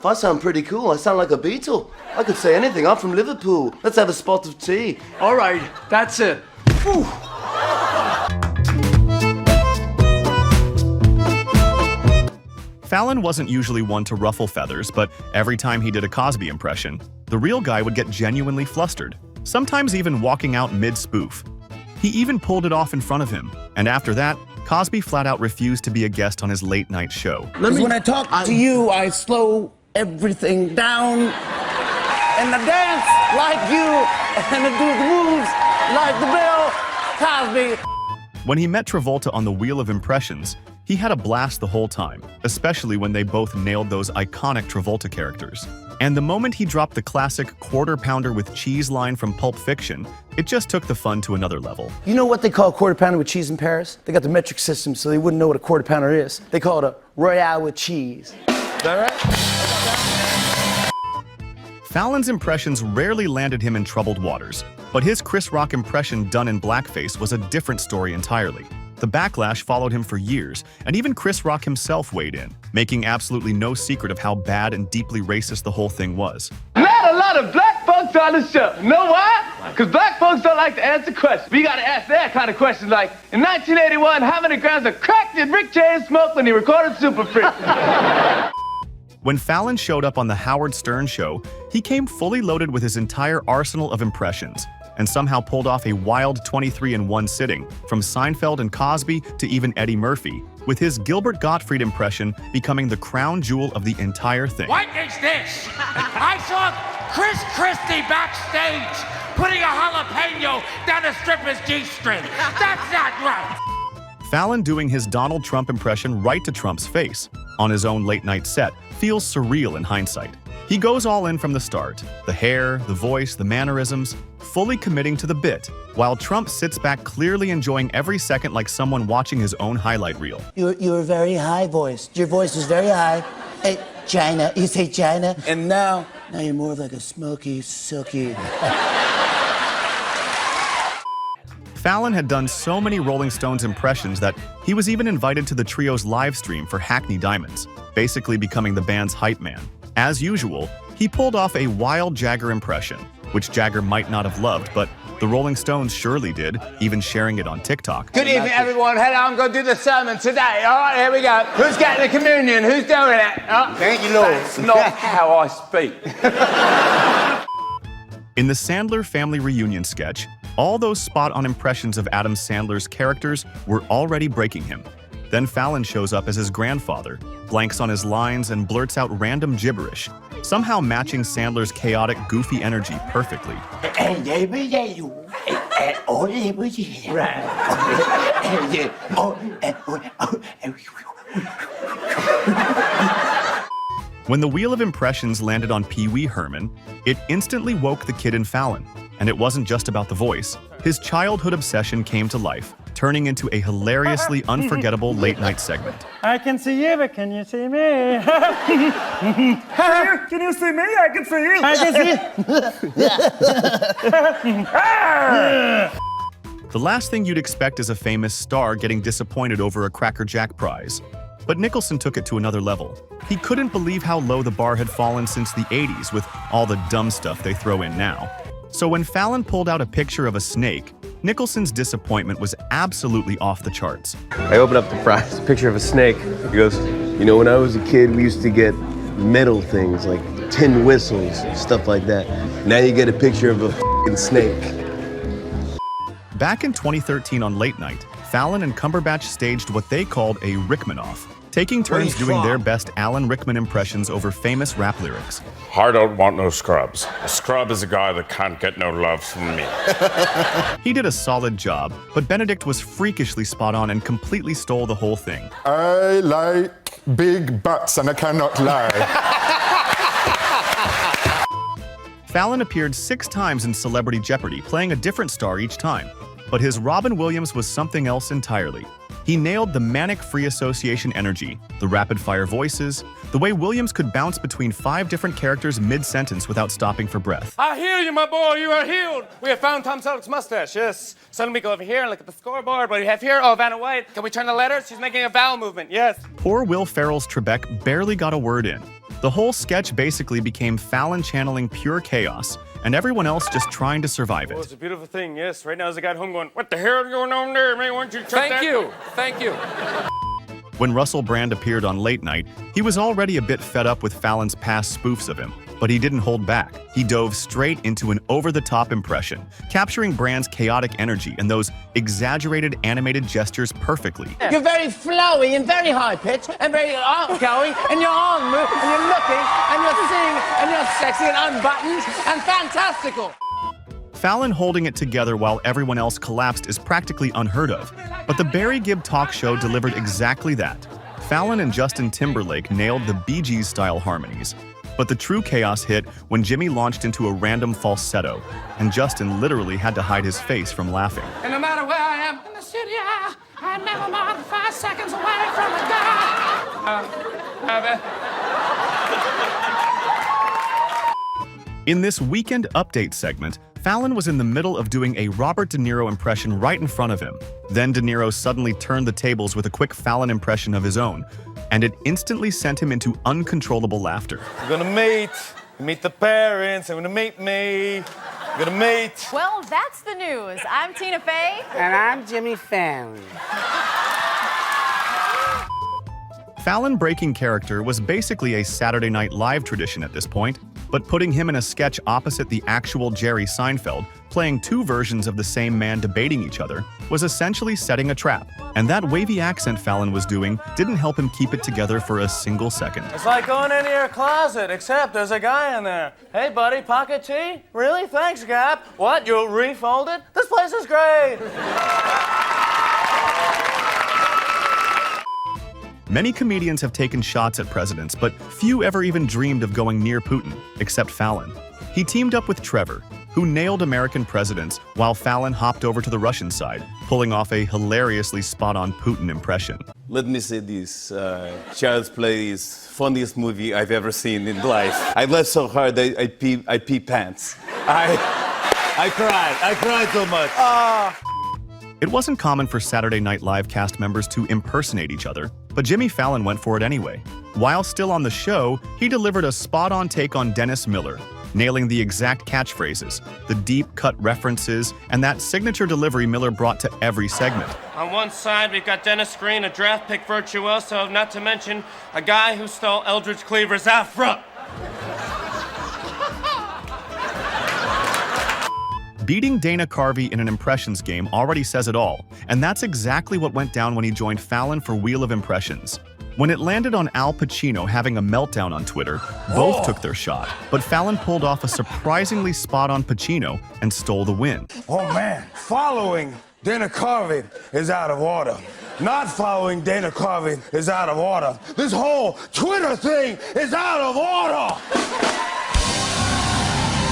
I sound pretty cool. I sound like a Beatle. I could say anything. I'm from Liverpool. Let's have a spot of tea. All right, that's it. Whew. Fallon wasn't usually one to ruffle feathers, but every time he did a Cosby impression, the real guy would get genuinely flustered, sometimes even walking out mid-spoof. He even pulled it off in front of him, and after that, Cosby flat out refused to be a guest on his late-night show. When I talk to you, I slow everything down, and I dance like you, and I do the moves like the Bill Cosby. When he met Travolta on the Wheel of Impressions, he had a blast the whole time, especially when they both nailed those iconic Travolta characters. And the moment he dropped the classic quarter pounder with cheese line from Pulp Fiction, it just took the fun to another level. You know what they call a quarter pounder with cheese in Paris? They got the metric system, so they wouldn't know what a quarter pounder is. They call it a Royale with cheese. Is that right? Fallon's impressions rarely landed him in troubled waters, but his Chris Rock impression done in blackface was a different story entirely. The backlash followed him for years, and even Chris Rock himself weighed in, making absolutely no secret of how bad and deeply racist the whole thing was. Not a lot of black folks on the show. You know why? Because black folks don't like to answer questions. We got to ask that kind of questions like, in 1981, how many grams of crack did Rick James smoke when he recorded Super Freak? When Fallon showed up on the Howard Stern show, he came fully loaded with his entire arsenal of impressions, and somehow pulled off a wild 23 in one sitting, from Seinfeld and Cosby to even Eddie Murphy, with his Gilbert Gottfried impression becoming the crown jewel of the entire thing. What is this? I saw Chris Christie backstage putting a jalapeno down a stripper's G-string. That's not right. Fallon doing his Donald Trump impression right to Trump's face on his own late-night set feels surreal in hindsight. He goes all in from the start, the hair, the voice, the mannerisms, fully committing to the bit, while Trump sits back clearly enjoying every second like someone watching his own highlight reel. You were very high voiced. Your voice was very high. Hey, China. You say China? And now you're more of like a smoky, silky. Fallon had done so many Rolling Stones impressions that he was even invited to the trio's live stream for Hackney Diamonds, basically becoming the band's hype man. As usual, he pulled off a wild Jagger impression, which Jagger might not have loved, but the Rolling Stones surely did, even sharing it on TikTok. Good evening, everyone. Hello, I'm going to do the sermon today. All right, here we go. Who's getting the communion? Who's doing it? Oh, thank you, Lord. That's not how I speak. In the Sandler family reunion sketch, all those spot-on impressions of Adam Sandler's characters were already breaking him. Then Fallon shows up as his grandfather, blanks on his lines, and blurts out random gibberish, somehow matching Sandler's chaotic, goofy energy perfectly. When the Wheel of Impressions landed on Pee Wee Herman, it instantly woke the kid in Fallon. And it wasn't just about the voice. His childhood obsession came to life, turning into a hilariously unforgettable late-night segment. I can see you, but can you see me? Can you see me? I can see you. I can see. The last thing you'd expect is a famous star getting disappointed over a Cracker Jack prize. But Nicholson took it to another level. He couldn't believe how low the bar had fallen since the 80s with all the dumb stuff they throw in now. So when Fallon pulled out a picture of a snake, Nicholson's disappointment was absolutely off the charts. I opened up the prize, picture of a snake. He goes, you know, when I was a kid, we used to get metal things like tin whistles, stuff like that. Now you get a picture of a f***ing snake. Back in 2013 on Late Night, Fallon and Cumberbatch staged what they called a Rickman-off, taking turns doing their best Alan Rickman impressions over famous rap lyrics. I don't want no scrubs. A scrub is a guy that can't get no love from me. He did a solid job, but Benedict was freakishly spot on and completely stole the whole thing. I like big butts and I cannot lie. Fallon appeared 6 times in Celebrity Jeopardy, playing a different star each time. But his Robin Williams was something else entirely. He nailed the manic free association energy, the rapid-fire voices, the way Williams could bounce between 5 different characters mid-sentence without stopping for breath. I hear you, my boy. You are healed. We have found Tom Selleck's mustache. Yes. So let me go over here and look at the scoreboard. What do you have here? Oh, Vanna White. Can we turn the letters? She's making a vowel movement. Yes. Poor Will Ferrell's Trebek barely got a word in. The whole sketch basically became Fallon channeling pure chaos, and everyone else just trying to survive Well, it's it. a beautiful thing, yes. Right now, there's a guy at home going, what the hell is going on there, man? Why don't you check that? Thank you. When Russell Brand appeared on Late Night, he was already a bit fed up with Fallon's past spoofs of him, but he didn't hold back. He dove straight into an over-the-top impression, capturing Brand's chaotic energy and those exaggerated animated gestures perfectly. You're very flowy and very high-pitched and very outgoing, and you're on move, and you're looking, and you're seeing, and you're sexy and unbuttoned and fantastical. Fallon holding it together while everyone else collapsed is practically unheard of, but the Barry Gibb talk show delivered exactly that. Fallon and Justin Timberlake nailed the Bee Gees-style harmonies, but the true chaos hit when Jimmy launched into a random falsetto, and Justin literally had to hide his face from laughing. And no matter where I am in the studio, I'm never more than 5 seconds away from the guy. In this Weekend Update segment, Fallon was in the middle of doing a Robert De Niro impression right in front of him. Then De Niro suddenly turned the tables with a quick Fallon impression of his own, and it instantly sent him into uncontrollable laughter. We're gonna meet the parents, and we're gonna meet me. We're gonna meet. Well, that's the news. I'm Tina Fey. And I'm Jimmy Fallon. Fallon breaking character was basically a Saturday Night Live tradition at this point, but putting him in a sketch opposite the actual Jerry Seinfeld, playing two versions of the same man debating each other, was essentially setting a trap. And that wavy accent Fallon was doing didn't help him keep it together for a single second. It's like going into your closet, except there's a guy in there. Hey, buddy, pocket tea? Really? Thanks, Gap. What? You'll refold it? This place is great. Many comedians have taken shots at presidents, but few ever even dreamed of going near Putin, except Fallon. He teamed up with Trevor, who nailed American presidents, while Fallon hopped over to the Russian side, pulling off a hilariously spot-on Putin impression. Let me say this, Child's Play is funniest movie I've ever seen in life. I laughed so hard I pee pants. I cried so much. It wasn't common for Saturday Night Live cast members to impersonate each other, but Jimmy Fallon went for it anyway. While still on the show, he delivered a spot-on take on Dennis Miller, nailing the exact catchphrases, the deep-cut references, and that signature delivery Miller brought to every segment. On one side, we've got Dennis Green, a draft pick virtuoso, not to mention a guy who stole Eldridge Cleaver's afro. Beating Dana Carvey in an impressions game already says it all, and that's exactly what went down when he joined Fallon for Wheel of Impressions. When it landed on Al Pacino having a meltdown on Twitter, both took their shot, but Fallon pulled off a surprisingly spot-on Pacino and stole the win. Oh man, following Dana Carvey is out of order. Not following Dana Carvey is out of order. This whole Twitter thing is out of order.